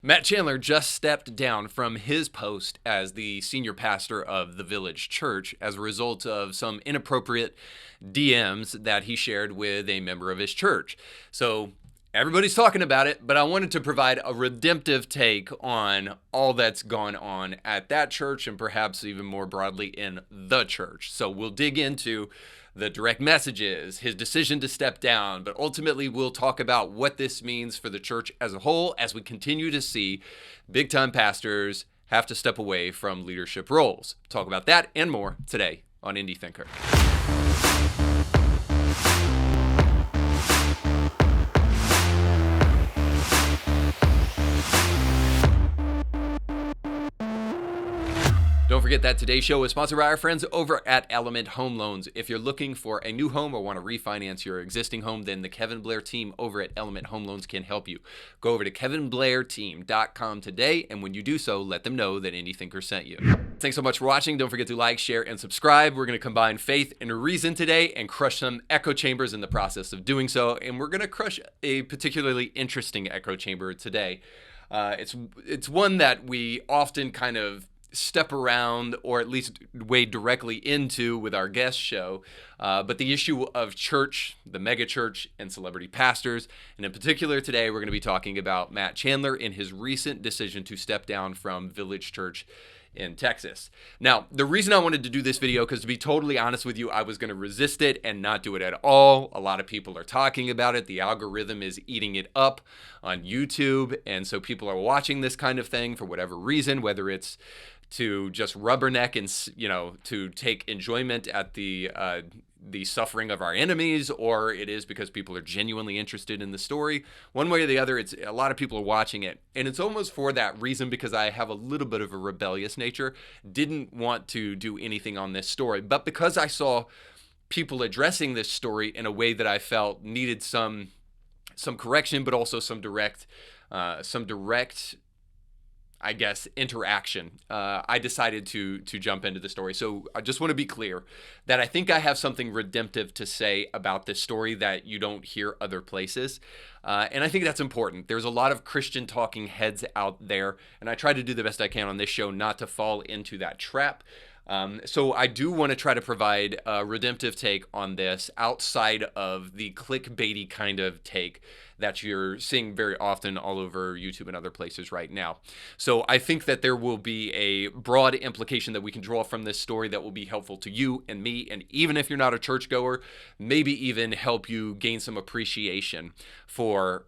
Matt Chandler just stepped down from his post as the senior pastor of the Village Church as a result of some inappropriate DMs that he shared with a member of his church. So everybody's talking about it, but I wanted to provide a redemptive take on all that's gone on at that church and perhaps even more broadly in the church. So we'll dig into the direct messages, his decision to step down, but ultimately we'll talk about what this means for the church as a whole as we continue to see big-time pastors have to step away from leadership roles. Talk about that and more today on Indie Thinker. Don't forget that today's show is sponsored by our friends over at Element Home Loans. If you're looking for a new home or want to refinance your existing home, then the Kevin Blair team over at Element Home Loans can help you. Go over to kevinblairteam.com today, and when you do so, let them know that Indie Thinker sent you. Thanks so much for watching. Don't forget to like, share, and subscribe. We're going to combine faith and reason today and crush some echo chambers in the process of doing so, and we're going to crush a particularly interesting echo chamber today. It's one that we often kind of step around or at least wade directly into with our guest show, but the issue of church, the mega church, and celebrity pastors. And in particular today, we're going to be talking about Matt Chandler and his recent decision to step down from Village Church in Texas. Now, the reason I wanted to do this video, because to be totally honest with you, I was going to resist it and not do it at all. A lot of people are talking about it. The algorithm is eating it up on YouTube, and so people are watching this kind of thing for whatever reason, whether it's to just rubberneck and, to take enjoyment at the suffering of our enemies, or it is because people are genuinely interested in the story. One way or the other, it's a lot of people are watching it, and it's almost for that reason, because I have a little bit of a rebellious nature, didn't want to do anything on this story, but because I saw people addressing this story in a way that I felt needed some correction, but also some direct I guess, interaction, I decided to jump into the story. So I just want to be clear that I think I have something redemptive to say about this story that you don't hear other places. And I think that's important. There's a lot of Christian talking heads out there, and I try to do the best I can on this show not to fall into that trap. So I do want to try to provide a redemptive take on this outside of the clickbaity kind of take that you're seeing very often all over YouTube and other places right now. So I think that there will be a broad implication that we can draw from this story that will be helpful to you and me, and even if you're not a churchgoer, maybe even help you gain some appreciation for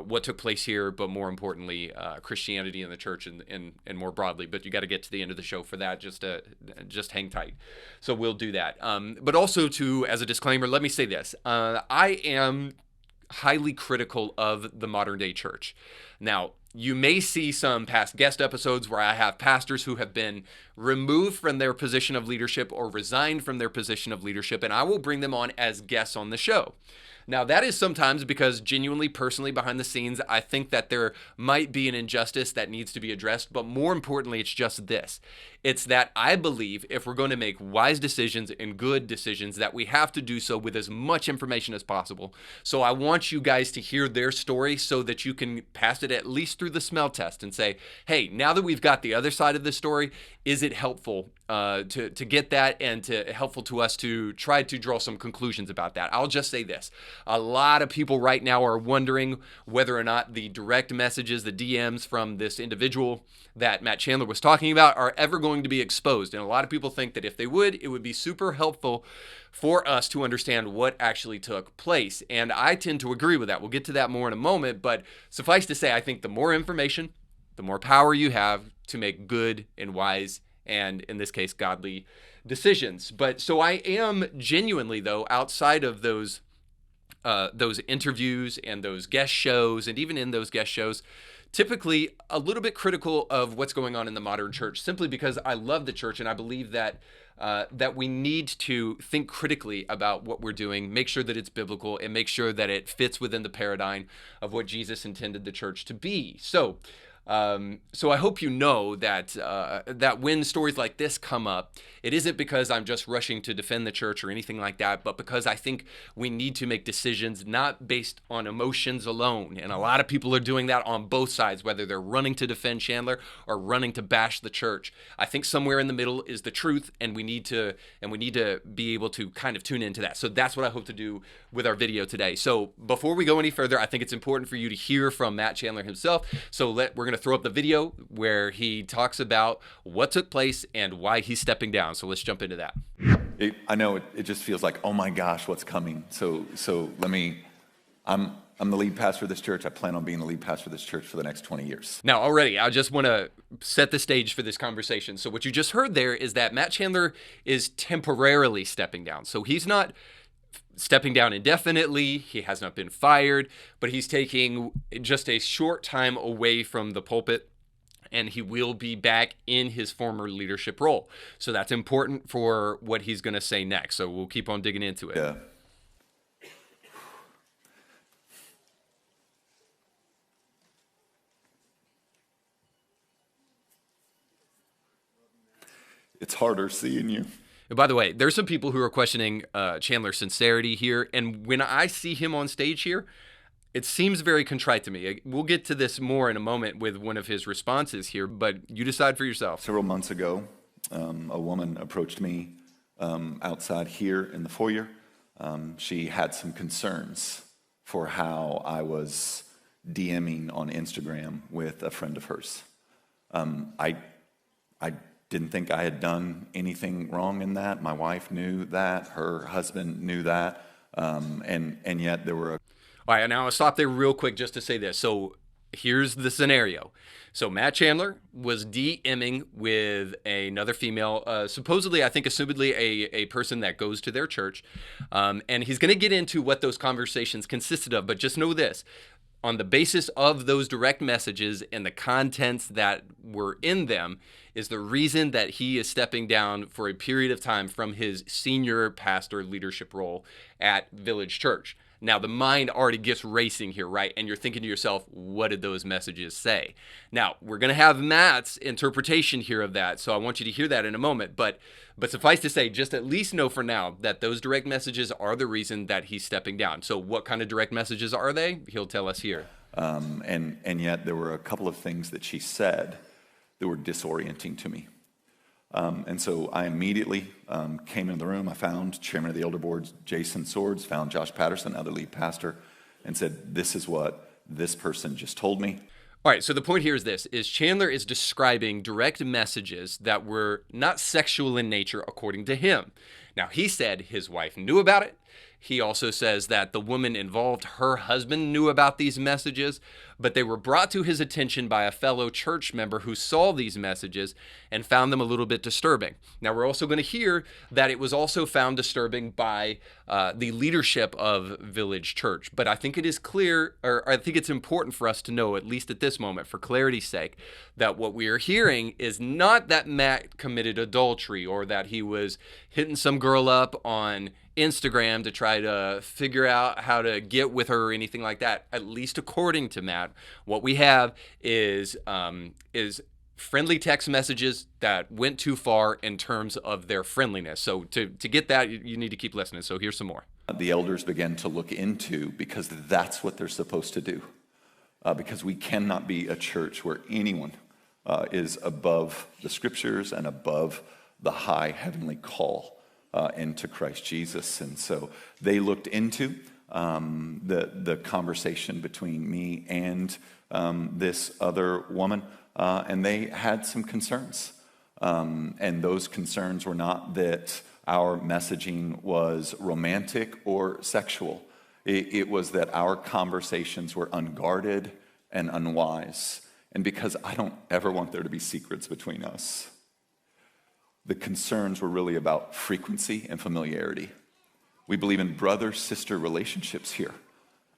what took place here, but more importantly, Christianity in the church and more broadly. But you got to get to the end of the show for that. Just hang tight. So we'll do that. But also, as a disclaimer, let me say this. I am highly critical of the modern day church. Now, you may see some past guest episodes where I have pastors who have been removed from their position of leadership or resigned from their position of leadership, and I will bring them on as guests on the show. Now, that is sometimes because genuinely, personally, behind the scenes, I think that there might be an injustice that needs to be addressed, but more importantly, it's just this. It's that I believe if we're going to make wise decisions and good decisions, that we have to do so with as much information as possible. So I want you guys to hear their story so that you can pass it at least through the smell test and say, hey, now that we've got the other side of the story, is it helpful to get that, and helpful to us to try to draw some conclusions about that? I'll just say this. A lot of people right now are wondering whether or not the direct messages, the DMs from this individual that Matt Chandler was talking about are ever going to be exposed. And a lot of people think that if they would, it would be super helpful for us to understand what actually took place. And I tend to agree with that. We'll get to that more in a moment, but suffice to say, I think the more information, the more power you have to make good and wise, and in this case, godly decisions. But so I am genuinely, though, outside of those interviews and those guest shows, and even in those guest shows, typically a little bit critical of what's going on in the modern church, simply because I love the church and I believe that we need to think critically about what we're doing, make sure that it's biblical, and make sure that it fits within the paradigm of what Jesus intended the church to be. So So I hope you know that that when stories like this come up, it isn't because I'm just rushing to defend the church or anything like that, but because I think we need to make decisions not based on emotions alone. And a lot of people are doing that on both sides, whether they're running to defend Chandler or running to bash the church. I think somewhere in the middle is the truth, and we need to be able to kind of tune into that. So that's what I hope to do with our video today. So before we go any further, I think it's important for you to hear from Matt Chandler himself. So we're going to throw up the video where he talks about what took place and why he's stepping down. So let's jump into that. I know it just feels like, oh my gosh, what's coming? So I'm the lead pastor of this church. I plan on being the lead pastor of this church for the next 20 years. Now, already, I just want to set the stage for this conversation. So what you just heard there is that Matt Chandler is temporarily stepping down. So he's not stepping down indefinitely. He has not been fired, but he's taking just a short time away from the pulpit, and he will be back in his former leadership role. So that's important for what he's going to say next. So we'll keep on digging into it. Yeah. It's harder seeing you. And by the way, there's some people who are questioning Chandler's sincerity here. And when I see him on stage here, it seems very contrite to me. We'll get to this more in a moment with one of his responses here, but you decide for yourself. Several months ago, a woman approached me outside here in the foyer. She had some concerns for how I was DMing on Instagram with a friend of hers. I didn't think I had done anything wrong in that. My wife knew that. Her husband knew that. And yet there were All right, now I'll stop there real quick just to say this. So here's the scenario. So Matt Chandler was DMing with another female, supposedly, I think assumedly a person that goes to their church. And he's going to get into what those conversations consisted of. But just know this. On the basis of those direct messages and the contents that were in them is the reason that he is stepping down for a period of time from his senior pastor leadership role at Village Church. Now, the mind already gets racing here, right? And you're thinking to yourself, what did those messages say? Now, we're going to have Matt's interpretation here of that, so I want you to hear that in a moment. But suffice to say, just at least know for now that those direct messages are the reason that he's stepping down. So what kind of direct messages are they? He'll tell us here. And yet there were a couple of things that she said that were disorienting to me. And so I immediately came into the room. I found Chairman of the Elder Board, Jason Swords, found Josh Patterson, other lead pastor, and said, this is what this person just told me. All right, so the point here is this, is Chandler is describing direct messages that were not sexual in nature according to him. Now, he said his wife knew about it. He also says that the woman involved, her husband, knew about these messages, but they were brought to his attention by a fellow church member who saw these messages and found them a little bit disturbing. Now, we're also going to hear that it was also found disturbing by the leadership of Village Church. But I think it is clear, or I think it's important for us to know, at least at this moment, for clarity's sake, that what we are hearing is not that Matt committed adultery or that he was hitting some girl up on Instagram to try to figure out how to get with her or anything like that. At least according to Matt, what we have is friendly text messages that went too far in terms of their friendliness. So to get that, you need to keep listening. So here's some more. The elders began to look into, because that's what they're supposed to do. Because we cannot be a church where anyone is above the scriptures and above the high heavenly call into Christ Jesus. And so they looked into the conversation between me and this other woman, and they had some concerns. And those concerns were not that our messaging was romantic or sexual. It was that our conversations were unguarded and unwise. And because I don't ever want there to be secrets between us, the concerns were really about frequency and familiarity. We believe in brother-sister relationships here.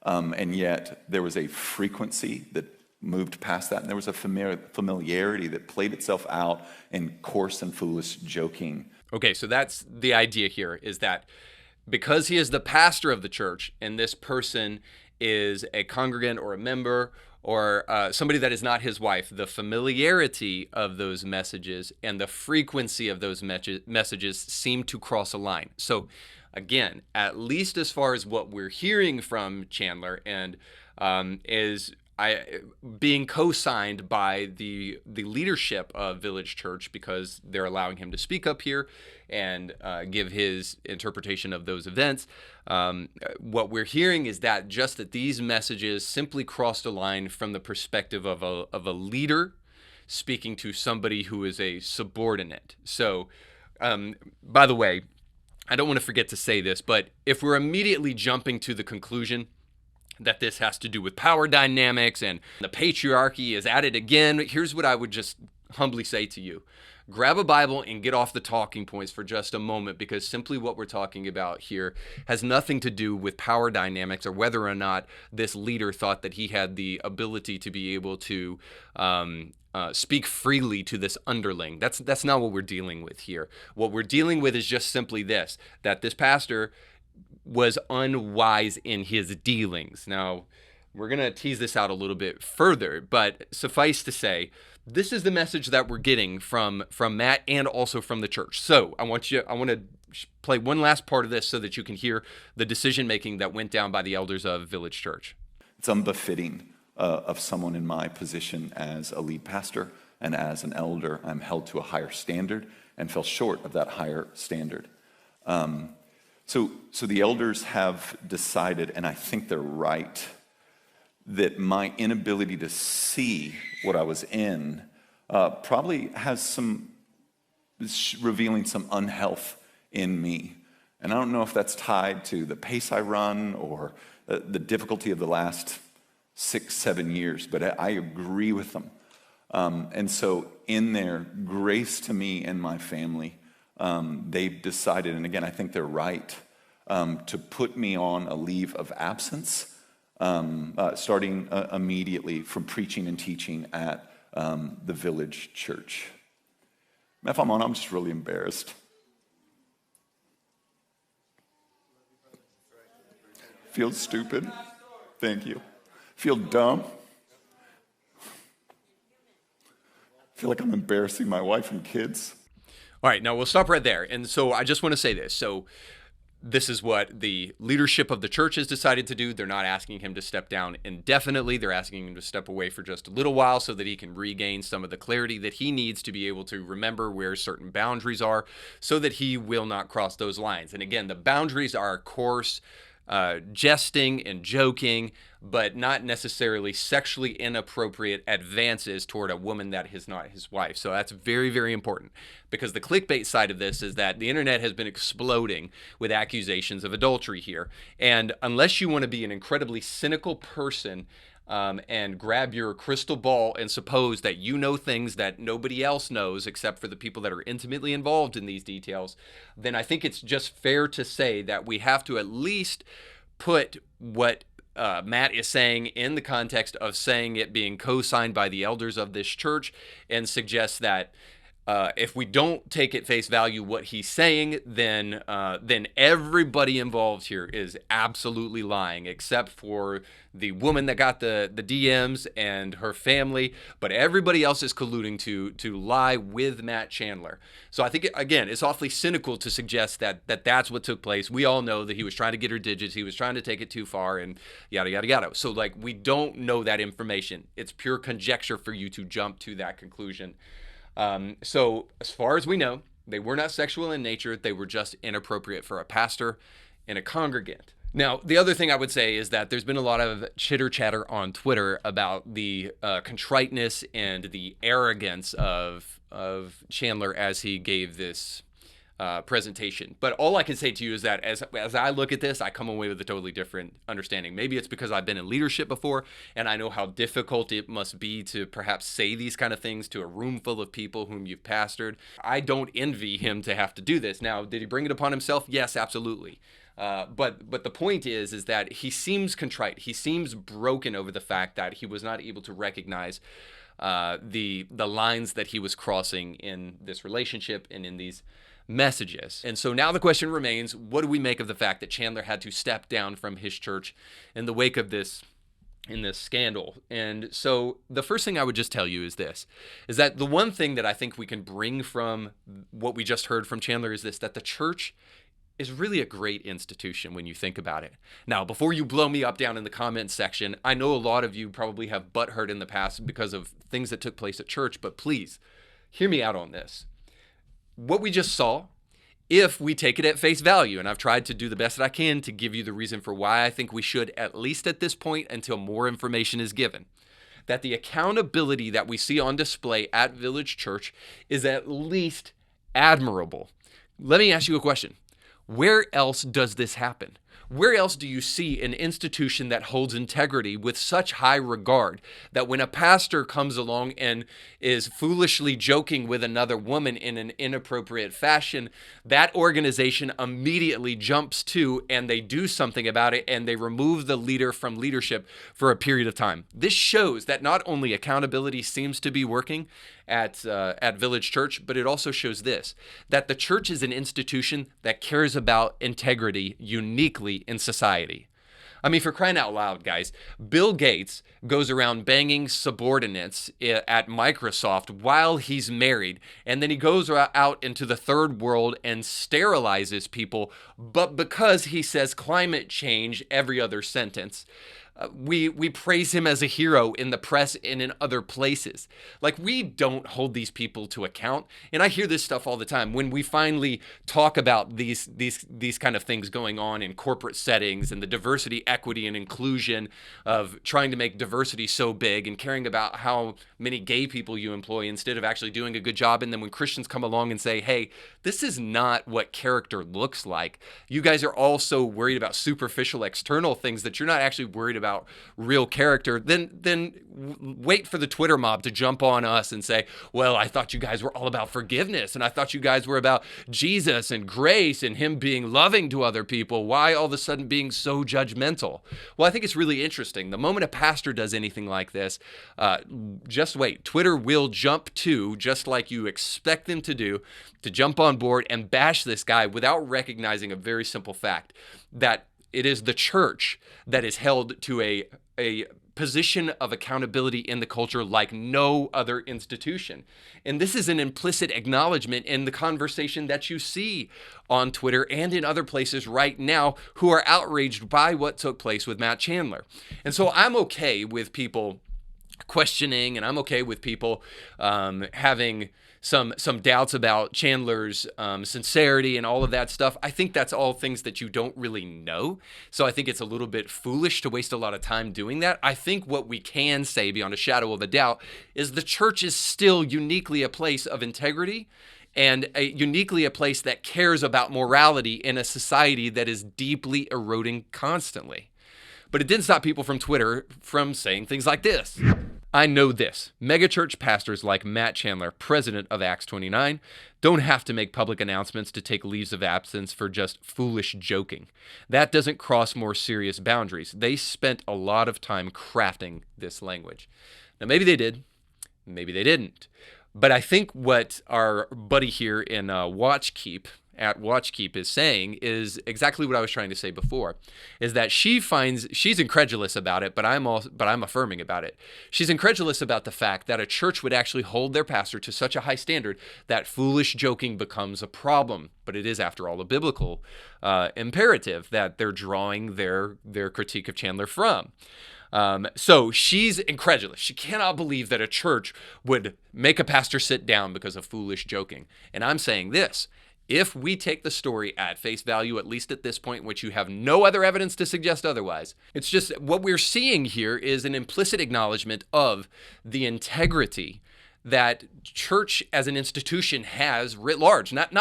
And yet there was a frequency that moved past that, and there was a familiarity that played itself out in coarse and foolish joking. Okay, so that's the idea here, is that because he is the pastor of the church and this person is a congregant or a member or somebody that is not his wife, the familiarity of those messages and the frequency of those messages seem to cross a line. So again, at least as far as what we're hearing from Chandler and is being co-signed by the leadership of Village Church, because they're allowing him to speak up here and give his interpretation of those events. What we're hearing is that just that these messages simply crossed a line from the perspective of a leader speaking to somebody who is a subordinate. So, by the way, I don't want to forget to say this, but if we're immediately jumping to the conclusion that this has to do with power dynamics and the patriarchy is at it again, here's what I would just humbly say to you. Grab a Bible and get off the talking points for just a moment, because simply what we're talking about here has nothing to do with power dynamics or whether or not this leader thought that he had the ability to be able to speak freely to this underling. That's not what we're dealing with here. What we're dealing with is just simply this, that this pastor was unwise in his dealings. Now, we're going to tease this out a little bit further, but suffice to say, this is the message that we're getting from Matt and also from the church. So I want to play one last part of this so that you can hear the decision making that went down by the elders of Village Church. It's unbefitting of someone in my position as a lead pastor and as an elder. I'm held to a higher standard and fell short of that higher standard. So the elders have decided, and I think they're right, that my inability to see what I was in probably has revealing some unhealth in me. And I don't know if that's tied to the pace I run or the difficulty of the last 6-7 years, but I agree with them. And so in their grace to me and my family, they've decided, and again, I think they're right, to put me on a leave of absence, starting immediately from preaching and teaching at the Village Church. If I'm on, I'm just really embarrassed. Feel stupid? Thank you. Feel dumb? Feel like I'm embarrassing my wife and kids? All right, now we'll stop right there. And so I just want to say this. So this is what the leadership of the church has decided to do. They're not asking him to step down indefinitely. They're asking him to step away for just a little while so that he can regain some of the clarity that he needs to be able to remember where certain boundaries are so that he will not cross those lines. And again, the boundaries are coarse, jesting and joking, but not necessarily sexually inappropriate advances toward a woman that is not his wife. So that's very, very important, because the clickbait side of this is that the internet has been exploding with accusations of adultery here. And unless you want to be an incredibly cynical person and grab your crystal ball and suppose that you know things that nobody else knows except for the people that are intimately involved in these details, then I think it's just fair to say that we have to at least put what Matt is saying in the context of saying it being co-signed by the elders of this church, and suggest that if we don't take at face value what he's saying, then everybody involved here is absolutely lying, except for the woman that got the DMs and her family. But everybody else is colluding to lie with Matt Chandler. So I think, again, it's awfully cynical to suggest that that's what took place. We all know that he was trying to get her digits. He was trying to take it too far and yada, yada, yada. So, like, we don't know that information. It's pure conjecture for you to jump to that conclusion. So as far as we know, they were not sexual in nature. They were just inappropriate for a pastor and a congregant. Now, the other thing I would say is that there's been a lot of chitter chatter on Twitter about the contriteness and the arrogance of Chandler as he gave this presentation. But all I can say to you is that as I look at this, I come away with a totally different understanding. Maybe it's because I've been in leadership before and I know how difficult it must be to perhaps say these kind of things to a room full of people whom you've pastored. I don't envy him to have to do this. Now, did he bring it upon himself? Yes, absolutely. But the point is that he seems contrite. He seems broken over the fact that he was not able to recognize the lines that he was crossing in this relationship and in these messages. And so now the question remains, what do we make of the fact that Chandler had to step down from his church in the wake of this scandal? And so the first thing I would just tell you is this, is that the one thing that I think we can bring from what we just heard from Chandler is this, that the church is really a great institution when you think about it. Now, before you blow me up down in the comments section, I know a lot of you probably have butthurt in the past because of things that took place at church, but please hear me out on this. What we just saw, if we take it at face value, and I've tried to do the best that I can to give you the reason for why I think we should, at least at this point until more information is given, that the accountability that we see on display at Village Church is at least admirable. Let me ask you a question. Where else does this happen? Where else do you see an institution that holds integrity with such high regard that when a pastor comes along and is foolishly joking with another woman in an inappropriate fashion, that organization immediately jumps to and they do something about it and they remove the leader from leadership for a period of time? This shows that not only accountability seems to be working at Village Church, but it also shows this, that the church is an institution that cares about integrity uniquely in society. I mean, for crying out loud, guys, Bill Gates goes around banging subordinates at Microsoft while he's married, and then he goes out into the third world and sterilizes people, but because he says climate change every other sentence, we praise him as a hero in the press and in other places. Like, we don't hold these people to account. And I hear this stuff all the time when we finally talk about these kind of things going on in corporate settings and the diversity, equity, and inclusion of trying to make diversity so big and caring about how many gay people you employ instead of actually doing a good job. And then when Christians come along and say, hey, this is not what character looks like. You guys are all so worried about superficial external things that you're not actually worried about real character, then wait for the Twitter mob to jump on us and say, well, I thought you guys were all about forgiveness, and I thought you guys were about Jesus and grace and him being loving to other people. Why all of a sudden being so judgmental? Well, I think it's really interesting. The moment a pastor does anything like this, just wait. Twitter will jump to, just like you expect them to do, to jump on board and bash this guy without recognizing a very simple fact, that it is the church that is held to a position of accountability in the culture like no other institution. And this is an implicit acknowledgement in the conversation that you see on Twitter and in other places right now who are outraged by what took place with Matt Chandler. And so I'm okay with people questioning, and I'm okay with people having some doubts about Chandler's sincerity and all of that stuff. I think that's all things that you don't really know. So I think it's a little bit foolish to waste a lot of time doing that. I think what we can say beyond a shadow of a doubt is the church is still uniquely a place of integrity and uniquely a place that cares about morality in a society that is deeply eroding constantly. But it didn't stop people from Twitter from saying things like this. I know this. Megachurch pastors like Matt Chandler, president of Acts 29, don't have to make public announcements to take leaves of absence for just foolish joking. That doesn't cross more serious boundaries. They spent a lot of time crafting this language. Now, maybe they did. Maybe they didn't. But I think what our buddy here in WatchKeep is saying is exactly what I was trying to say before, is that she's incredulous about it, but I'm affirming about it. She's incredulous about the fact that a church would actually hold their pastor to such a high standard that foolish joking becomes a problem. But it is, after all, a biblical imperative that they're drawing their critique of Chandler from. So she's incredulous. She cannot believe that a church would make a pastor sit down because of foolish joking. And I'm saying this. If we take the story at face value, at least at this point, in which you have no other evidence to suggest otherwise, it's just what we're seeing here is an implicit acknowledgement of the integrity that church as an institution has writ large. Not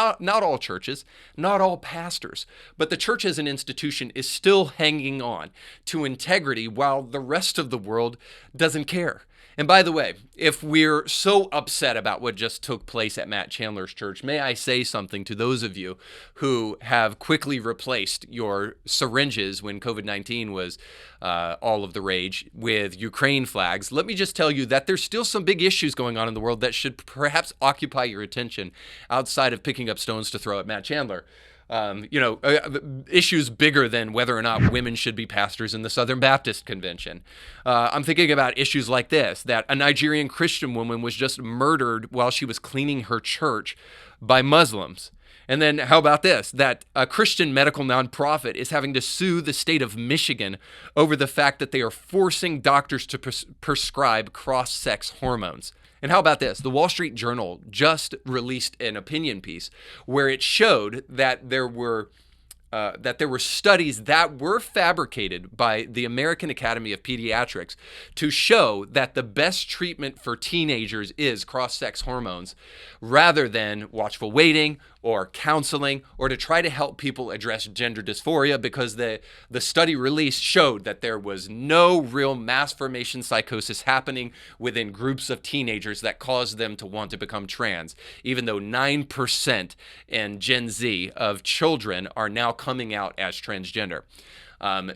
all churches, not all pastors, but the church as an institution is still hanging on to integrity while the rest of the world doesn't care. And by the way, if we're so upset about what just took place at Matt Chandler's church, may I say something to those of you who have quickly replaced your syringes when COVID-19 was all of the rage with Ukraine flags? Let me just tell you that there's still some big issues going on in the world that should perhaps occupy your attention outside of picking up stones to throw at Matt Chandler. Issues bigger than whether or not women should be pastors in the Southern Baptist Convention. I'm thinking about issues like this, that a Nigerian Christian woman was just murdered while she was cleaning her church by Muslims. And then how about this, that a Christian medical nonprofit is having to sue the state of Michigan over the fact that they are forcing doctors to prescribe cross-sex hormones. And how about this? The Wall Street Journal just released an opinion piece where it showed that there were studies that were fabricated by the American Academy of Pediatrics to show that the best treatment for teenagers is cross-sex hormones rather than watchful waiting or counseling or to try to help people address gender dysphoria, because the study release showed that there was no real mass formation psychosis happening within groups of teenagers that caused them to want to become trans, even though 9% in Gen Z of children are now coming out as transgender.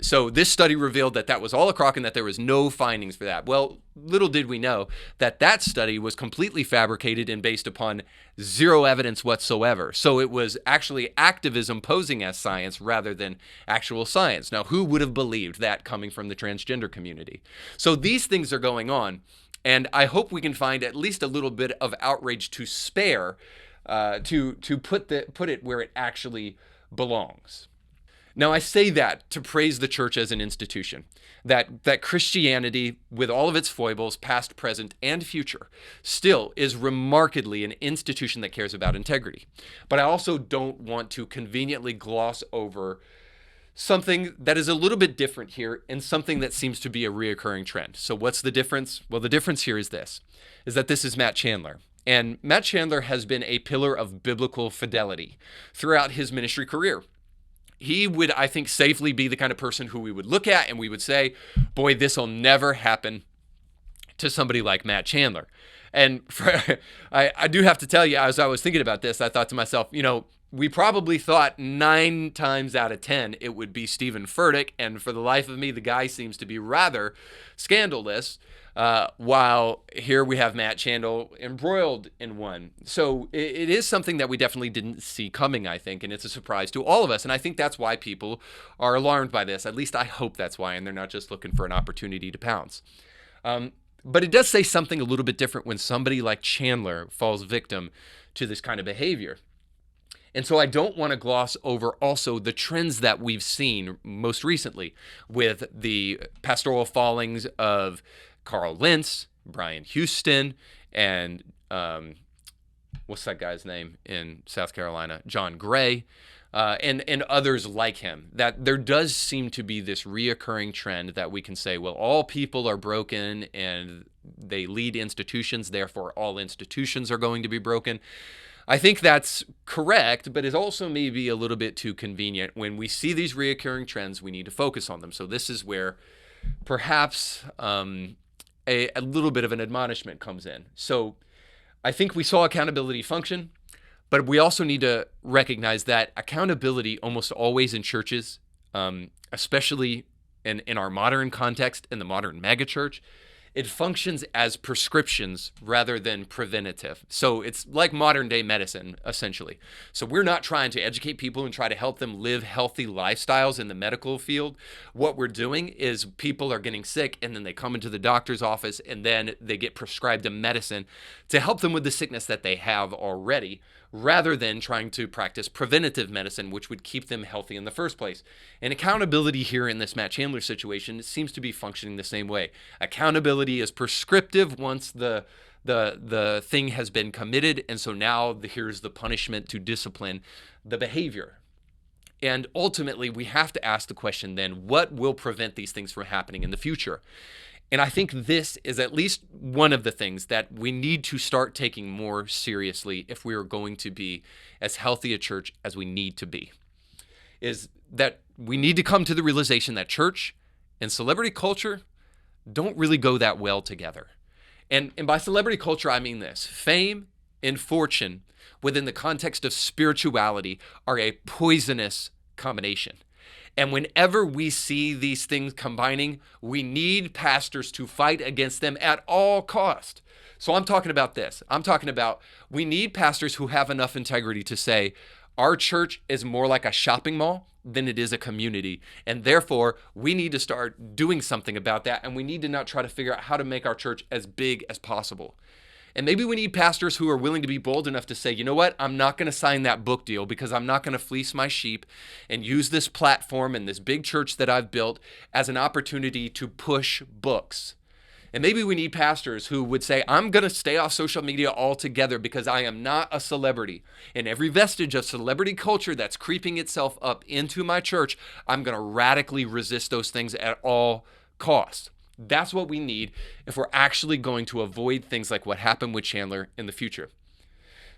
So this study revealed that that was all a crock and that there was no findings for that. Well, little did we know that that study was completely fabricated and based upon zero evidence whatsoever. So it was actually activism posing as science rather than actual science. Now, who would have believed that coming from the transgender community? So these things are going on, and I hope we can find at least a little bit of outrage to spare to put it where it actually belongs. Now, I say that to praise the church as an institution, that Christianity, with all of its foibles, past, present, and future, still is remarkably an institution that cares about integrity. But I also don't want to conveniently gloss over something that is a little bit different here and something that seems to be a reoccurring trend. So what's the difference? Well, the difference here is that this is Matt Chandler. And Matt Chandler has been a pillar of biblical fidelity throughout his ministry career. He would, I think, safely be the kind of person who we would look at and we would say, boy, this will never happen to somebody like Matt Chandler. And I do have to tell you, as I was thinking about this, I thought to myself, we probably thought 9 times out of 10 it would be Stephen Furtick, and for the life of me, the guy seems to be rather scandalous, while here we have Matt Chandler embroiled in one. So it is something that we definitely didn't see coming, I think, and it's a surprise to all of us, and I think that's why people are alarmed by this. At least I hope that's why, and they're not just looking for an opportunity to pounce. But it does say something a little bit different when somebody like Chandler falls victim to this kind of behavior. And so I don't want to gloss over also the trends that we've seen most recently with the pastoral fallings of Carl Lentz, Brian Houston, and what's that guy's name in South Carolina? John Gray, and others like him. That there does seem to be this reoccurring trend that we can say, well, all people are broken and they lead institutions, therefore all institutions are going to be broken. I think that's correct, but it also may be a little bit too convenient. When we see these reoccurring trends, we need to focus on them. So this is where perhaps a little bit of an admonishment comes in. So I think we saw accountability function, but we also need to recognize that accountability almost always in churches, especially in our modern context, in the modern megachurch, it functions as prescriptions rather than preventative. So it's like modern day medicine, essentially. So we're not trying to educate people and try to help them live healthy lifestyles in the medical field. What we're doing is people are getting sick and then they come into the doctor's office and then they get prescribed a medicine to help them with the sickness that they have already, rather than trying to practice preventative medicine, which would keep them healthy in the first place. And accountability here in this Matt Chandler situation seems to be functioning the same way. Accountability is prescriptive once the thing has been committed, and so now here's the punishment to discipline the behavior. And ultimately, we have to ask the question then, what will prevent these things from happening in the future? And I think this is at least one of the things that we need to start taking more seriously if we are going to be as healthy a church as we need to be, is that we need to come to the realization that church and celebrity culture don't really go that well together. And by celebrity culture, I mean this: fame and fortune within the context of spirituality are a poisonous combination. And whenever we see these things combining, we need pastors to fight against them at all cost. So I'm talking about this. I'm talking about we need pastors who have enough integrity to say, our church is more like a shopping mall than it is a community. And therefore, we need to start doing something about that. And we need to not try to figure out how to make our church as big as possible. And maybe we need pastors who are willing to be bold enough to say, you know what, I'm not going to sign that book deal because I'm not going to fleece my sheep and use this platform and this big church that I've built as an opportunity to push books. And maybe we need pastors who would say, I'm going to stay off social media altogether because I am not a celebrity. And every vestige of celebrity culture that's creeping itself up into my church, I'm going to radically resist those things at all costs. That's what we need if we're actually going to avoid things like what happened with Chandler in the future.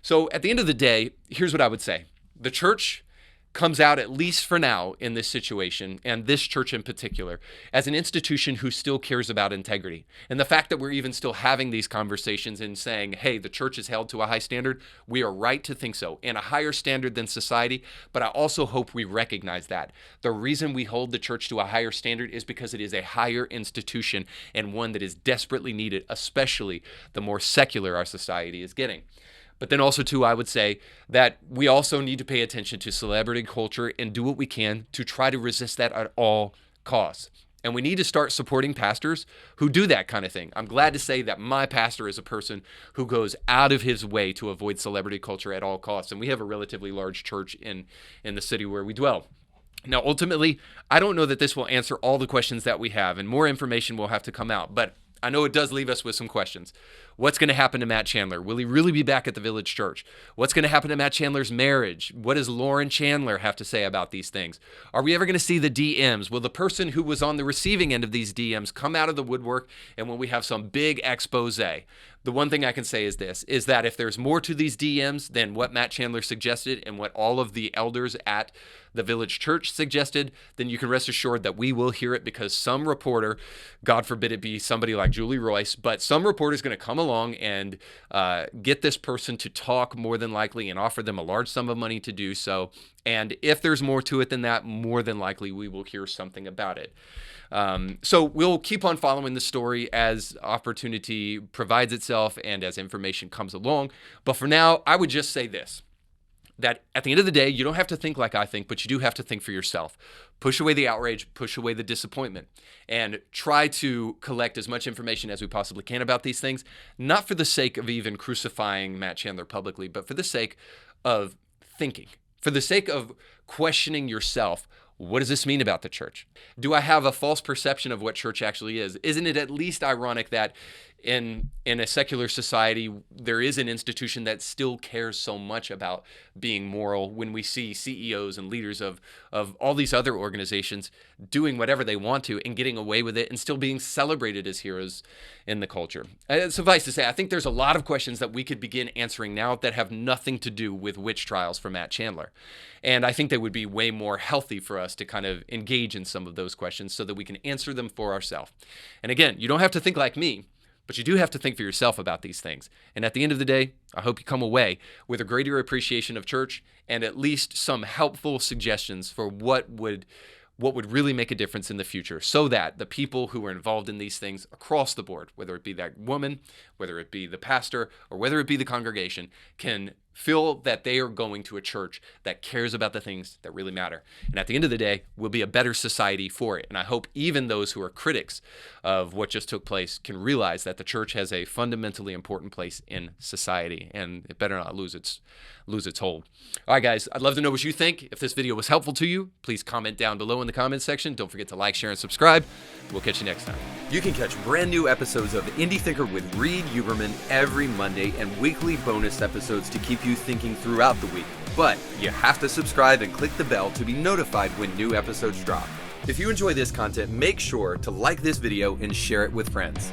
So at the end of the day, here's what I would say. The church comes out, at least for now in this situation, and this church in particular, as an institution who still cares about integrity. And the fact that we're even still having these conversations and saying, hey, the church is held to a high standard, we are right to think so, and a higher standard than society. But I also hope we recognize that. The reason we hold the church to a higher standard is because it is a higher institution and one that is desperately needed, especially the more secular our society is getting. But then also, too, I would say that we also need to pay attention to celebrity culture and do what we can to try to resist that at all costs. And we need to start supporting pastors who do that kind of thing. I'm glad to say that my pastor is a person who goes out of his way to avoid celebrity culture at all costs. And we have a relatively large church in the city where we dwell. Now, ultimately, I don't know that this will answer all the questions that we have, and more information will have to come out. But I know it does leave us with some questions. What's going to happen to Matt Chandler? Will he really be back at the Village Church? What's going to happen to Matt Chandler's marriage? What does Lauren Chandler have to say about these things? Are we ever going to see the DMs? Will the person who was on the receiving end of these DMs come out of the woodwork, and will we have some big expose? The one thing I can say is this, is that if there's more to these DMs than what Matt Chandler suggested and what all of the elders at the Village Church suggested, then you can rest assured that we will hear it, because some reporter, God forbid it be somebody like Julie Royce, but some reporter is going to come along and get this person to talk, more than likely, and offer them a large sum of money to do so. And if there's more to it than that, more than likely we will hear something about it. So we'll keep on following the story as opportunity provides itself and as information comes along. But for now, I would just say this, that at the end of the day, you don't have to think like I think, but you do have to think for yourself. Push away the outrage, push away the disappointment, and try to collect as much information as we possibly can about these things, not for the sake of even crucifying Matt Chandler publicly, but for the sake of thinking, for the sake of questioning yourself. What does this mean about the church? Do I have a false perception of what church actually is? Isn't it at least ironic that in a secular society, there is an institution that still cares so much about being moral, when we see CEOs and leaders of all these other organizations doing whatever they want to and getting away with it and still being celebrated as heroes in the culture? Suffice to say, I think there's a lot of questions that we could begin answering now that have nothing to do with witch trials for Matt Chandler. And I think they would be way more healthy for us to kind of engage in some of those questions so that we can answer them for ourselves. And again, you don't have to think like me, but you do have to think for yourself about these things. And at the end of the day, I hope you come away with a greater appreciation of church and at least some helpful suggestions for what would really make a difference in the future, so that the people who are involved in these things across the board, whether it be that woman, whether it be the pastor, or whether it be the congregation, can feel that they are going to a church that cares about the things that really matter. And at the end of the day, we'll be a better society for it. And I hope even those who are critics of what just took place can realize that the church has a fundamentally important place in society, and it better not lose its hold. All right, guys, I'd love to know what you think. If this video was helpful to you, please comment down below in the comments section. Don't forget to like, share, and subscribe. We'll catch you next time. You can catch brand new episodes of Indie Thinker with Reed Huberman every Monday, and weekly bonus episodes to keep you thinking throughout the week. But you have to subscribe and click the bell to be notified when new episodes drop. If you enjoy this content, make sure to like this video and share it with friends.